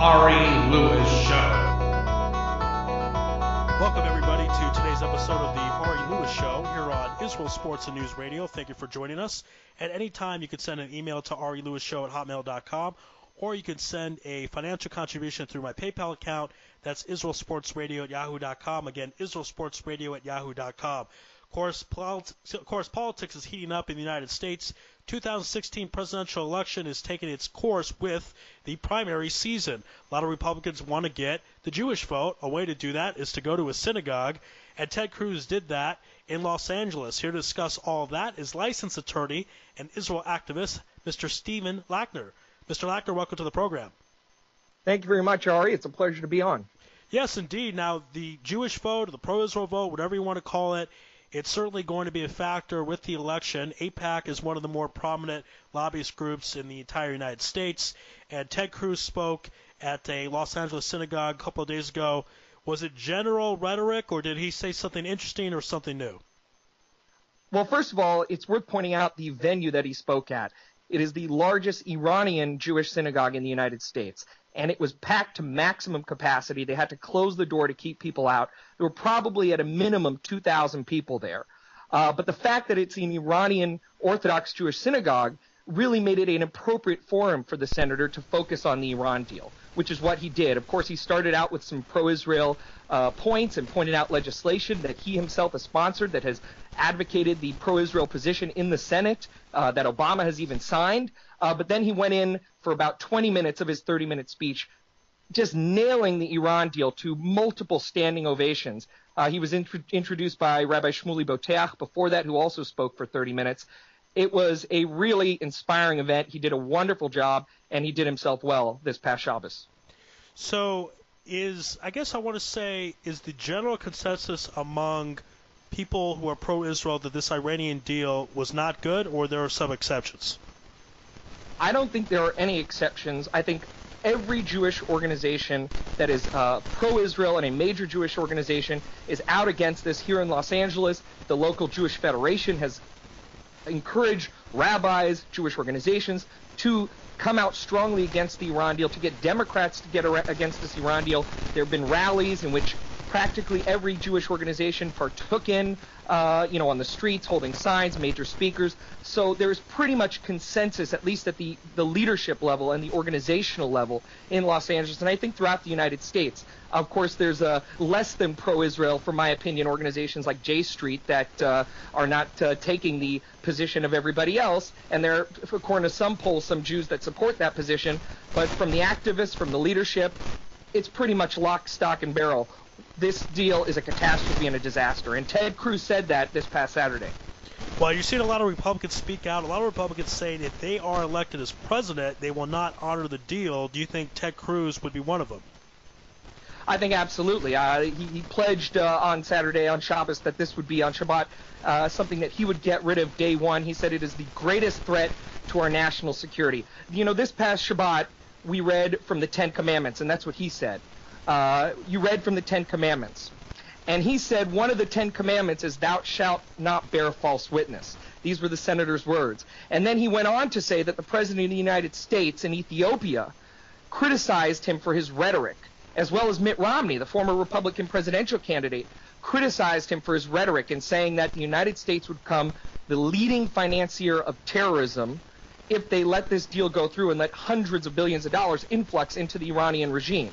Ari Lewis Show. Welcome, everybody, to today's episode of the Ari Lewis Show here on Israel Sports and News Radio. Thank you for joining us. At any time, you can send an email to arilewishow@hotmail.com, or you can send a financial contribution through my PayPal account. That's israelsportsradio@yahoo.com. Again, israelsportsradio@yahoo.com. Of course, politics is heating up in the United States. 2016 presidential election is taking its course with the primary season. A lot of Republicans want to get the Jewish vote. A way to do that is to go to a synagogue, and Ted Cruz did that in Los Angeles. Here to discuss all of that is licensed attorney and Israel activist, Mr. Steve Lackner. Mr. Lackner, welcome to the program. Thank you very much, Ari. It's a pleasure to be on. Yes, indeed. Now, the Jewish vote, or the pro-Israel vote, whatever you want to call it, it's certainly going to be a factor with the election. AIPAC is one of the more prominent lobbyist groups in the entire United States, and Ted Cruz spoke at a Los Angeles synagogue a couple of days ago. Was it general rhetoric, or did he say something interesting or something new? Well, first of all, it's worth pointing out the venue that he spoke at. It is the largest Iranian Jewish synagogue in the United States, and it was packed to maximum capacity. They had to close the door to keep people out. There were probably at a minimum 2,000 people there. But the fact that it's an Iranian Orthodox Jewish synagogue really made it an appropriate forum for the senator to focus on the Iran deal, which is what he did. Of course, he started out with some pro-Israel points and pointed out legislation that he himself has sponsored that has advocated the pro-Israel position in the Senate that Obama has even signed. But then he went in for about 20 minutes of his 30-minute speech, just nailing the Iran deal to multiple standing ovations. He was introduced by Rabbi Shmuley Boteach before that, who also spoke for 30 minutes. It was a really inspiring event. He did a wonderful job, and he did himself well this past Shabbos. So I guess I want to say, is the general consensus among people who are pro-Israel that this Iranian deal was not good, or there are some exceptions? I don't think there are any exceptions. I think every Jewish organization that is pro-Israel and a major Jewish organization is out against this. Here in Los Angeles, the local Jewish Federation has encouraged rabbis, Jewish organizations, to come out strongly against the Iran deal, to get Democrats to get against this Iran deal. There have been rallies in which practically every Jewish organization partook in, on the streets, holding signs, major speakers. So there's pretty much consensus, at least at the leadership level and the organizational level in Los Angeles, and I think throughout the United States. Of course, there's less than pro-Israel, for my opinion, organizations like J Street that are not taking the position of everybody else, and there are, according to some polls, some Jews that support that position. But from the activists, from the leadership, it's pretty much lock, stock, and barrel. This deal is a catastrophe and a disaster, and Ted Cruz said that this past Saturday. Well, you've seen a lot of Republicans speak out. A lot of Republicans saying if they are elected as president, they will not honor the deal. Do you think Ted Cruz would be one of them? I think absolutely. He pledged on Saturday, on Shabbos, that this would be on Shabbat, something that he would get rid of day one. He said it is the greatest threat to our national security. This past Shabbat, we read from the Ten Commandments, and that's what he said. You read from the Ten Commandments. And he said one of the Ten Commandments is, thou shalt not bear false witness. These were the senator's words. And then he went on to say that the president of the United States in Ethiopia criticized him for his rhetoric, as well as Mitt Romney, the former Republican presidential candidate, criticized him for his rhetoric in saying that the United States would become the leading financier of terrorism if they let this deal go through and let hundreds of billions of dollars influx into the Iranian regime.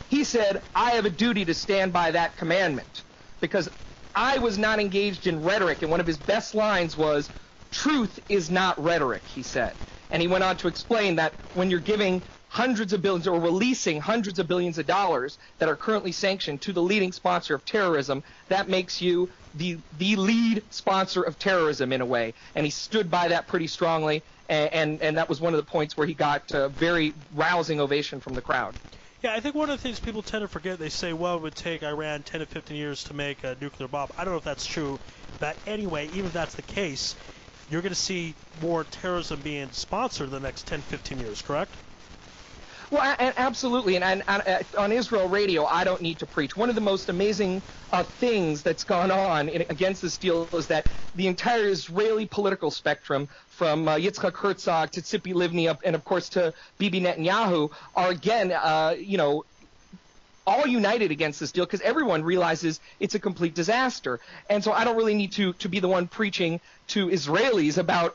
He said, I have a duty to stand by that commandment because I was not engaged in rhetoric. And one of his best lines was, truth is not rhetoric, he said. And he went on to explain that when you're giving hundreds of billions or releasing hundreds of billions of dollars that are currently sanctioned to the leading sponsor of terrorism, that makes you the lead sponsor of terrorism in a way. And he stood by that pretty strongly. And that was one of the points where he got a very rousing ovation from the crowd. Yeah, I think one of the things people tend to forget, they say, well, it would take Iran 10 to 15 years to make a nuclear bomb. I don't know if that's true, but anyway, even if that's the case, you're going to see more terrorism being sponsored in the next 10, 15 years, correct? Well, absolutely, and on Israel Radio, I don't need to preach. One of the most amazing things that's gone on against this deal is that the entire Israeli political spectrum, from Yitzhak Herzog to Tzipi Livni, and of course to Bibi Netanyahu, are again, all united against this deal because everyone realizes it's a complete disaster. And so I don't really need to be the one preaching to Israelis about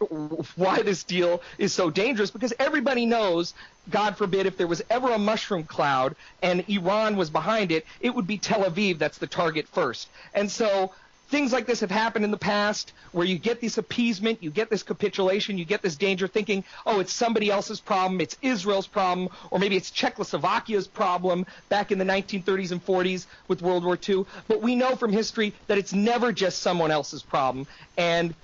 why this deal is so dangerous, because everybody knows, God forbid, if there was ever a mushroom cloud and Iran was behind it, it would be Tel Aviv that's the target first. And so things like this have happened in the past where you get this appeasement, you get this capitulation, you get this danger thinking, oh, it's somebody else's problem, it's Israel's problem, or maybe it's Czechoslovakia's problem back in the 1930s and 40s with World War II. But we know from history that it's never just someone else's problem. And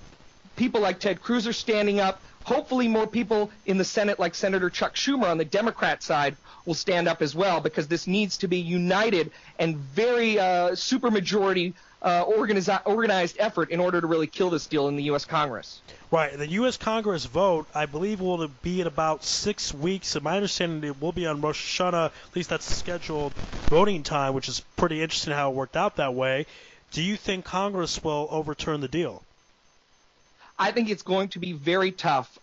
people like Ted Cruz are standing up. Hopefully more people in the Senate, like Senator Chuck Schumer on the Democrat side, will stand up as well, because this needs to be united and very supermajority organized effort in order to really kill this deal in the U.S. Congress. Right. The U.S. Congress vote, I believe, will be in about 6 weeks. And my understanding, it will be on Rosh Hashanah. At least that's the scheduled voting time, which is pretty interesting how it worked out that way. Do you think Congress will overturn the deal? I think it's going to be very tough.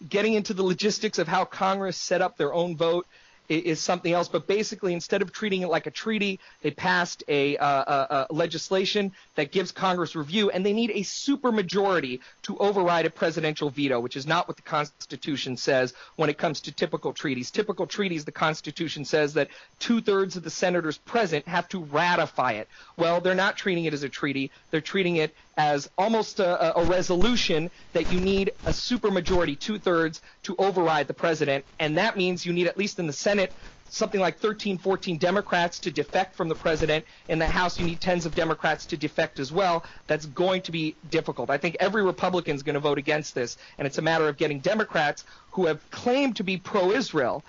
Getting into the logistics of how Congress set up their own vote is something else. But basically, instead of treating it like a treaty, they passed a legislation that gives Congress review, and they need a supermajority to override a presidential veto, which is not what the Constitution says when it comes to typical treaties. Typical treaties, the Constitution says that 2/3 of the senators present have to ratify it. Well, they're not treating it as a treaty. They're treating it as almost a resolution that you need a supermajority, 2/3, to override the president, and that means you need, at least in the Senate, something like 13, 14 Democrats to defect from the president. In the House, you need tens of Democrats to defect as well. That's going to be difficult. I think every Republican is going to vote against this, and it's a matter of getting Democrats who have claimed to be pro-Israel,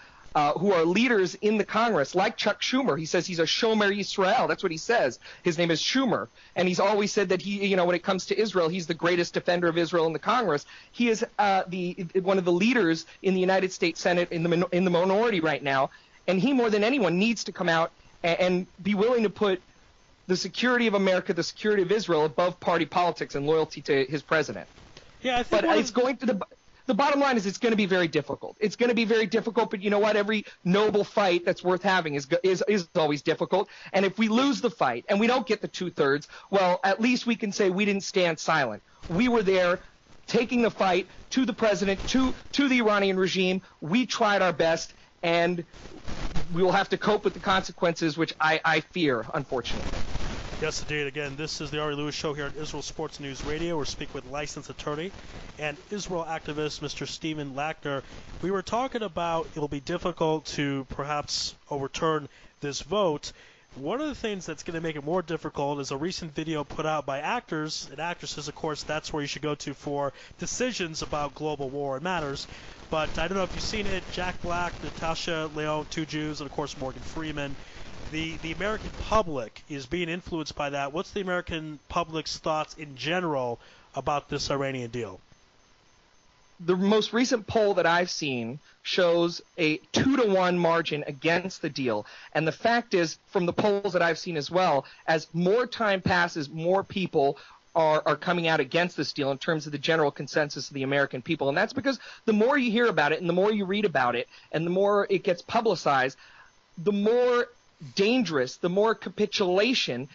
who are leaders in the Congress, like Chuck Schumer. He says he's a Shomer Yisrael. That's what he says. His name is Schumer. And he's always said that he, when it comes to Israel, he's the greatest defender of Israel in the Congress. He is one of the leaders in the United States Senate in the minority right now. And he, more than anyone, needs to come out and be willing to put the security of America, the security of Israel, above party politics and loyalty to his president. Yeah, I think but it's going to the bottom line is it's going to be very difficult. It's going to be very difficult, but you know what? Every noble fight that's worth having is always difficult. And if we lose the fight and we don't get the 2/3, well, at least we can say we didn't stand silent. We were there taking the fight to the president, to the Iranian regime. We tried our best, and we will have to cope with the consequences, which I fear, unfortunately. Yes, indeed. Again, this is the Ari Lewis Show here at Israel Sports News Radio. We're speaking with licensed attorney and Israel activist Mr. Steve Lackner. We were talking about it'll be difficult to perhaps overturn this vote. One of the things that's going to make it more difficult is a recent video put out by actors and actresses. Of course, that's where you should go to for decisions about global war and matters. But I don't know if you've seen it. Jack Black, Natasha Lyonne, 2 Jews, and of course Morgan Freeman. The American public is being influenced by that. What's the American public's thoughts in general about this Iranian deal? The most recent poll that I've seen shows a 2-to-1 margin against the deal. And the fact is, from the polls that I've seen as well, as more time passes, more people are coming out against this deal in terms of the general consensus of the American people. And that's because the more you hear about it and the more you read about it and the more it gets publicized, the more dangerous, the more capitulation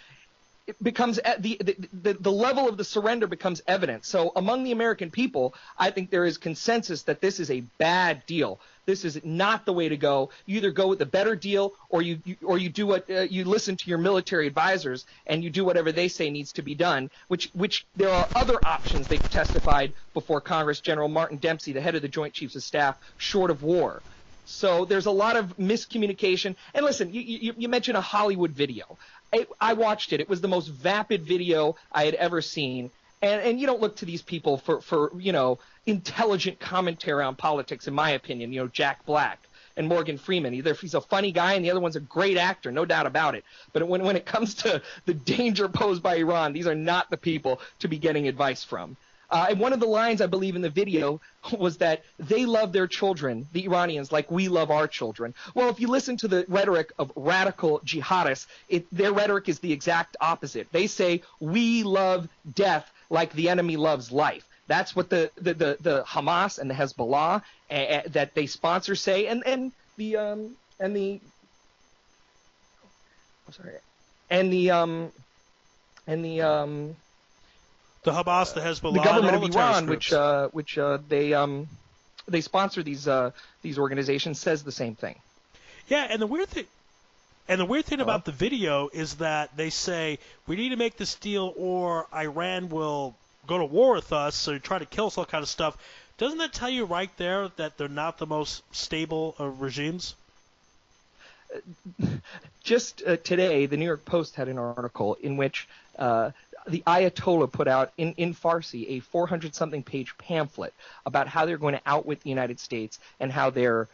it becomes, the level of the surrender becomes evident. So among the American people, I think there is consensus that this is a bad deal. This is not the way to go. You either go with the better deal, or you do what you listen to your military advisors and you do whatever they say needs to be done. Which there are other options. They've testified before Congress. General Martin Dempsey, the head of the Joint Chiefs of Staff, short of war. So there's a lot of miscommunication. And listen, you mentioned a Hollywood video. I watched it. It was the most vapid video I had ever seen. And you don't look to these people for intelligent commentary on politics, in my opinion. Jack Black and Morgan Freeman. Either he's a funny guy and the other one's a great actor, no doubt about it. But when it comes to the danger posed by Iran, these are not the people to be getting advice from. And one of the lines, I believe, in the video was that they love their children, the Iranians, like we love our children. Well, if you listen to the rhetoric of radical jihadists, their rhetoric is the exact opposite. They say we love death like the enemy loves life. That's what the Hamas and the Hezbollah that they sponsor say, and the Hamas, the Hezbollah, the government and all of the Iran, terrorist which they sponsor these organizations, says the same thing. Yeah, and the weird thing about the video is that they say we need to make this deal or Iran will go to war with us, so try to kill us, all kind of stuff. Doesn't that tell you right there that they're not the most stable of regimes? Just today, the New York Post had an article in which the Ayatollah put out in Farsi a 400-something page pamphlet about how they're going to outwit the United States and how their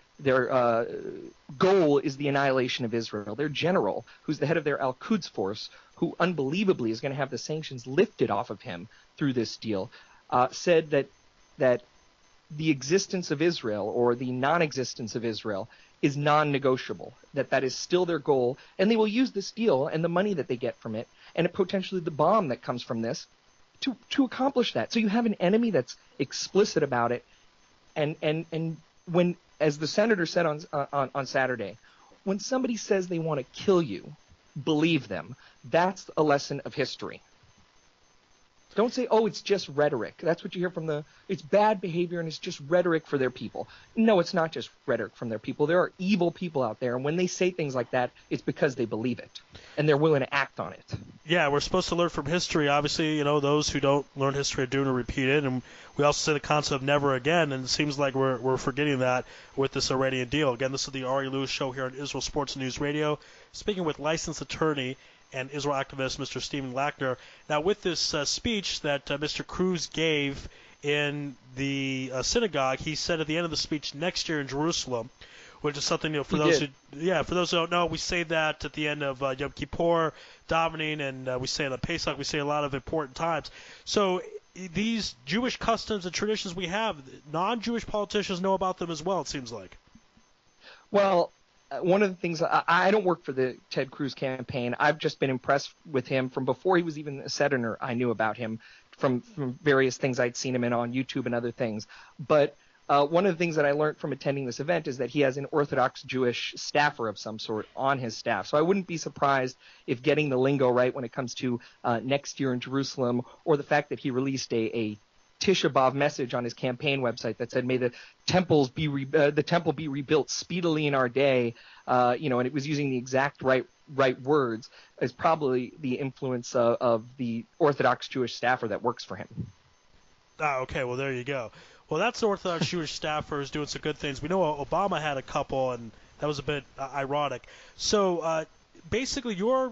goal is the annihilation of Israel. Their general, who's the head of their Al-Quds force, who unbelievably is going to have the sanctions lifted off of him through this deal, said that the existence of Israel or the non-existence of Israel is non-negotiable, that is still their goal, and they will use this deal and the money that they get from it and potentially the bomb that comes from this to accomplish that. So you have an enemy that's explicit about it, and when, as the senator said on Saturday, when somebody says they want to kill you, believe them. That's a lesson of history. Don't say, oh, it's just rhetoric. That's what you hear it's bad behavior and it's just rhetoric for their people. No, it's not just rhetoric from their people. There are evil people out there, and when they say things like that, it's because they believe it, and they're willing to act on it. Yeah, we're supposed to learn from history. Obviously, those who don't learn history are doomed to repeat it, and we also say the concept of never again, and it seems like we're forgetting that with this Iranian deal. Again, this is the Ari Lewis Show here on Israel Sports News Radio, speaking with licensed attorney and Israel activist Mr. Steve Lackner. Now, with this speech that Mr. Cruz gave in the synagogue, he said at the end of the speech, next year in Jerusalem, which is something, for those who don't know, we say that at the end of Yom Kippur, davening, and we say it on Pesach, we say a lot of important times. So these Jewish customs and traditions we have, non-Jewish politicians know about them as well, it seems like. Well, one of the things, I don't work for the Ted Cruz campaign. I've just been impressed with him from before he was even a senator. I knew about him from various things I'd seen him in on YouTube and other things. But one of the things that I learned from attending this event is that he has an Orthodox Jewish staffer of some sort on his staff. So I wouldn't be surprised if getting the lingo right when it comes to next year in Jerusalem, or the fact that he released a Tisha B'Av message on his campaign website that said, "May the temple be rebuilt speedily in our day," and it was using the exact right words, is probably the influence of the Orthodox Jewish staffer that works for him. Okay, well there you go. Well, that's the Orthodox Jewish staffer is doing some good things. We know Obama had a couple, and that was a bit ironic. So basically, your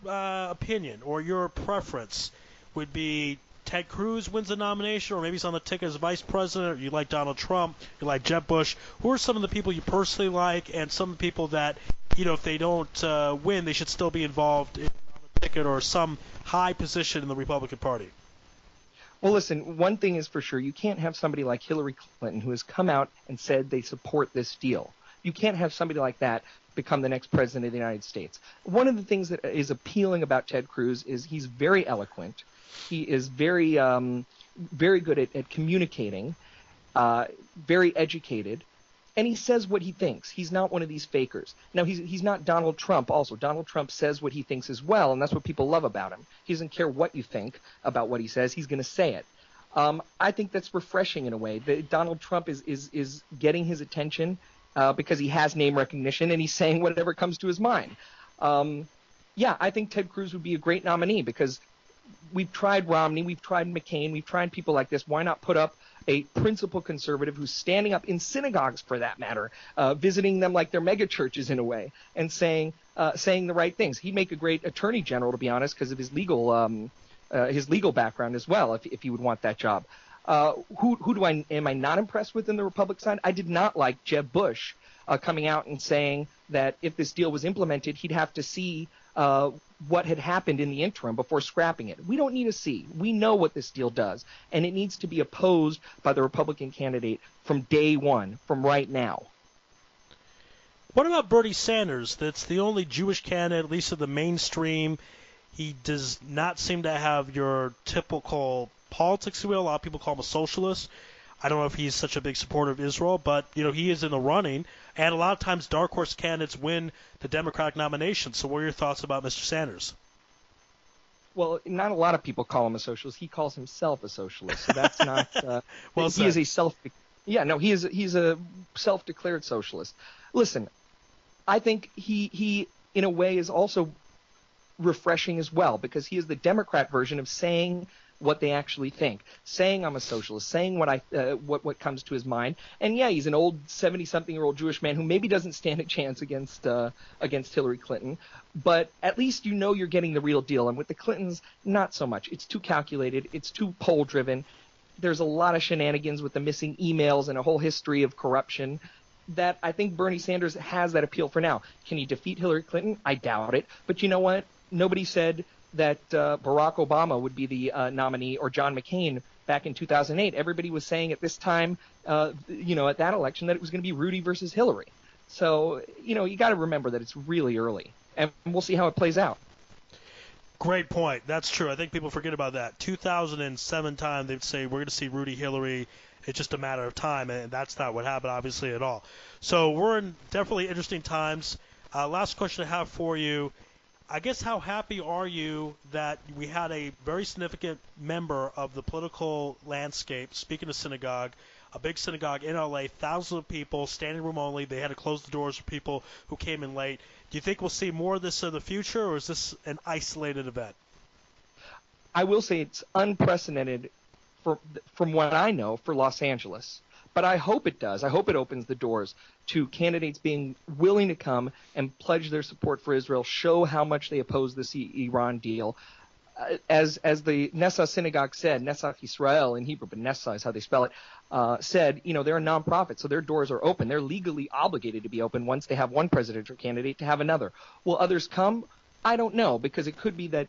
opinion or your preference would be Ted Cruz wins the nomination, or maybe he's on the ticket as vice president, or you like Donald Trump, you like Jeb Bush. Who are some of the people you personally like, and some of the people that, if they don't win, they should still be involved on the ticket or some high position in the Republican Party? Well, listen, one thing is for sure, you can't have somebody like Hillary Clinton who has come out and said they support this deal. You can't have somebody like that become the next president of the United States. One of the things that is appealing about Ted Cruz is he's very eloquent. He is very good at communicating, very educated, and he says what he thinks. He's not one of these fakers. Now, he's not Donald Trump also. Donald Trump says what he thinks as well, and that's what people love about him. He doesn't care what you think about what he says. He's going to say it. I think that's refreshing in a way. Donald Trump is getting his attention because he has name recognition, and he's saying whatever comes to his mind. I think Ted Cruz would be a great nominee because we've tried Romney, we've tried McCain, we've tried people like this. Why not put up a principled conservative who's standing up in synagogues, for that matter, visiting them like they're mega churches in a way, and saying the right things? He'd make a great attorney general, to be honest, because of his legal background as well, if he would want that job. Who am I not impressed with in the Republican side? I did not like Jeb Bush coming out and saying that if this deal was implemented, he'd have to see what had happened in the interim before scrapping it. We don't need to see. We know what this deal does, and it needs to be opposed by the Republican candidate from day one, from right now. What about Bernie Sanders? That's the only Jewish candidate, at least in the mainstream. He does not seem to have your typical politics, if you will. A lot of people call him a socialist. I don't know if he's such a big supporter of Israel, but he is in the running. And a lot of times dark horse candidates win the Democratic nomination. So what are your thoughts about Mr. Sanders? Well, not a lot of people call him a socialist. He calls himself a socialist. So that's not well he is a he's a self-declared socialist. Listen, I think he in a way is also refreshing as well, because he is the Democrat version of saying what they actually think, saying I'm a socialist, saying what comes to his mind. And yeah, he's an old 70-something-year-old Jewish man who maybe doesn't stand a chance against Hillary Clinton, but at least you're getting the real deal. And with the Clintons, not so much. It's too calculated. It's too poll-driven. There's a lot of shenanigans with the missing emails and a whole history of corruption that I think Bernie Sanders has that appeal for now. Can he defeat Hillary Clinton? I doubt it. But you know what? Nobody said that Barack Obama would be the nominee, or John McCain back in 2008. Everybody was saying at this time, at that election, that it was going to be Rudy versus Hillary. So, you got to remember that it's really early, and we'll see how it plays out. Great point. That's true. I think people forget about that. 2007 time, they'd say we're going to see Rudy, Hillary. It's just a matter of time, and that's not what happened, obviously, at all. So we're in definitely interesting times. Last question I have for you. I guess how happy are you that we had a very significant member of the political landscape, speaking of synagogue, a big synagogue in L.A., thousands of people, standing room only. They had to close the doors for people who came in late. Do you think we'll see more of this in the future, or is this an isolated event? I will say it's unprecedented from what I know for Los Angeles. But I hope it does. I hope it opens the doors to candidates being willing to come and pledge their support for Israel, show how much they oppose this Iran deal. As the Nessa Synagogue said, Nessa Israel in Hebrew, but Nessa is how they spell it, said, they're a nonprofit, so their doors are open. They're legally obligated to be open once they have one presidential candidate to have another. Will others come? I don't know, because it could be that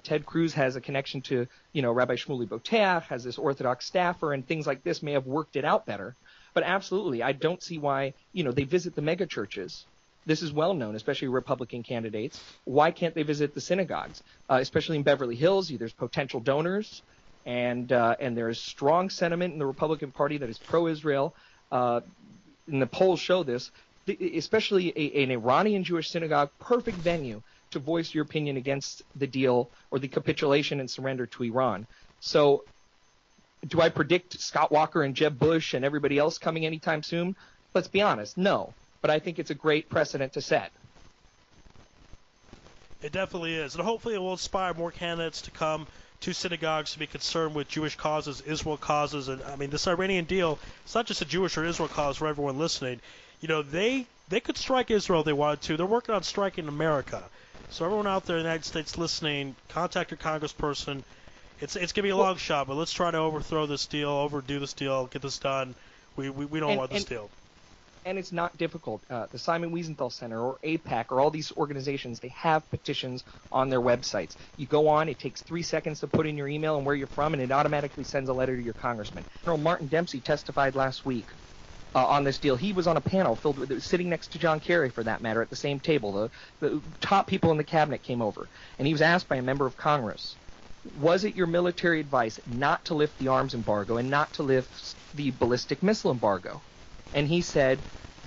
Ted Cruz has a connection to, Rabbi Shmuley Boteach, has this Orthodox staffer, and things like this may have worked it out better. But absolutely, I don't see why, they visit the mega churches. This is well known, especially Republican candidates. Why can't they visit the synagogues? Especially in Beverly Hills, there's potential donors, and there is strong sentiment in the Republican Party that is pro-Israel. And the polls show this, especially an Iranian Jewish synagogue, perfect venue to voice your opinion against the deal or the capitulation and surrender to Iran. So do I predict Scott Walker and Jeb Bush and everybody else coming anytime soon? Let's be honest, no. But I think it's a great precedent to set. It definitely is. And hopefully it will inspire more candidates to come to synagogues to be concerned with Jewish causes, Israel causes. And, this Iranian deal, it's not just a Jewish or Israel cause for everyone listening. They could strike Israel if they wanted to. They're working on striking America. So everyone out there in the United States listening, contact your congressperson. It's going to be a long shot, but let's try to overthrow this deal, overdo this deal, get this done. We don't want this deal. And it's not difficult. The Simon Wiesenthal Center or AIPAC or all these organizations, they have petitions on their websites. You go on, it takes 3 seconds to put in your email and where you're from, and it automatically sends a letter to your congressman. General Martin Dempsey testified last week on this deal. He was on a panel sitting next to John Kerry, for that matter, at the same table. The top people in the cabinet came over, and he was asked by a member of Congress, was it your military advice not to lift the arms embargo and not to lift the ballistic missile embargo? And he said,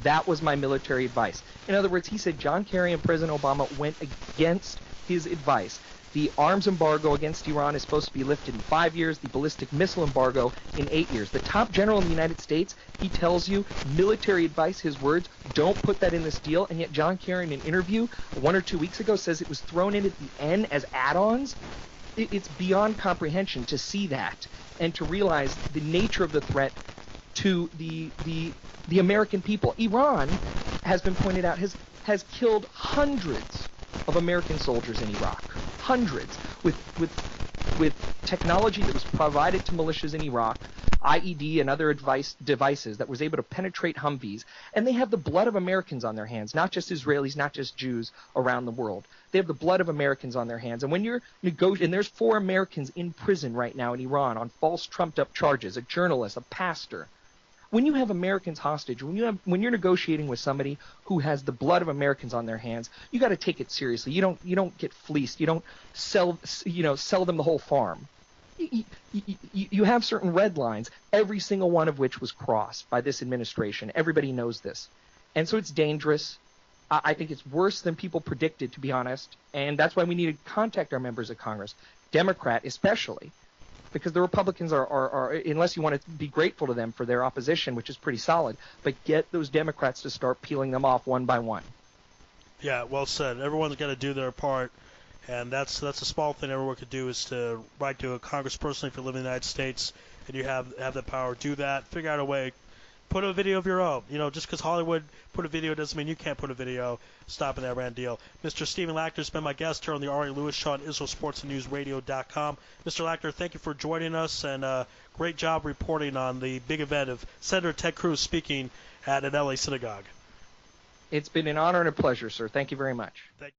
that was my military advice. In other words, he said John Kerry and President Obama went against his advice. The arms embargo against Iran is supposed to be lifted in 5 years, the ballistic missile embargo in 8 years. The top general in the United States, he tells you military advice, his words, don't put that in this deal, and yet John Kerry in an interview 1 or 2 weeks ago says it was thrown in at the end as add-ons. It's beyond comprehension to see that and to realize the nature of the threat to the American people. Iran, has been pointed out, has killed hundreds of American soldiers in Iraq. Hundreds. With technology that was provided to militias in Iraq IED and other devices that was able to penetrate Humvees, and they have the blood of Americans on their hands, not just Israelis, not just Jews around the world. They have the blood of Americans on their hands. And when you're negotiating, and there's 4 Americans in prison right now in Iran on false trumped-up charges, a journalist, a pastor. When you have Americans hostage, when you're negotiating with somebody who has the blood of Americans on their hands, you got to take it seriously. You don't get fleeced. You don't sell them the whole farm. You have certain red lines, every single one of which was crossed by this administration. Everybody knows this. And so it's dangerous. I think it's worse than people predicted, to be honest. And that's why we need to contact our members of Congress, Democrat especially, because the Republicans are unless you want to be grateful to them for their opposition, which is pretty solid, but get those Democrats to start peeling them off one by one. Yeah, well said. Everyone's got to do their part. And that's a small thing everyone could do, is to write to a congressperson if you live in the United States and you have the power. Do that. Figure out a way. Put a video of your own. Just because Hollywood put a video doesn't mean you can't put a video stopping that Iran deal. Mr. Stephen Lackner has been my guest here on the Ari Lewis Show on IsraelSportsandNewsRadio.com. Mr. Lackner, thank you for joining us, and great job reporting on the big event of Senator Ted Cruz speaking at an LA synagogue. It's been an honor and a pleasure, sir. Thank you very much. Thank you.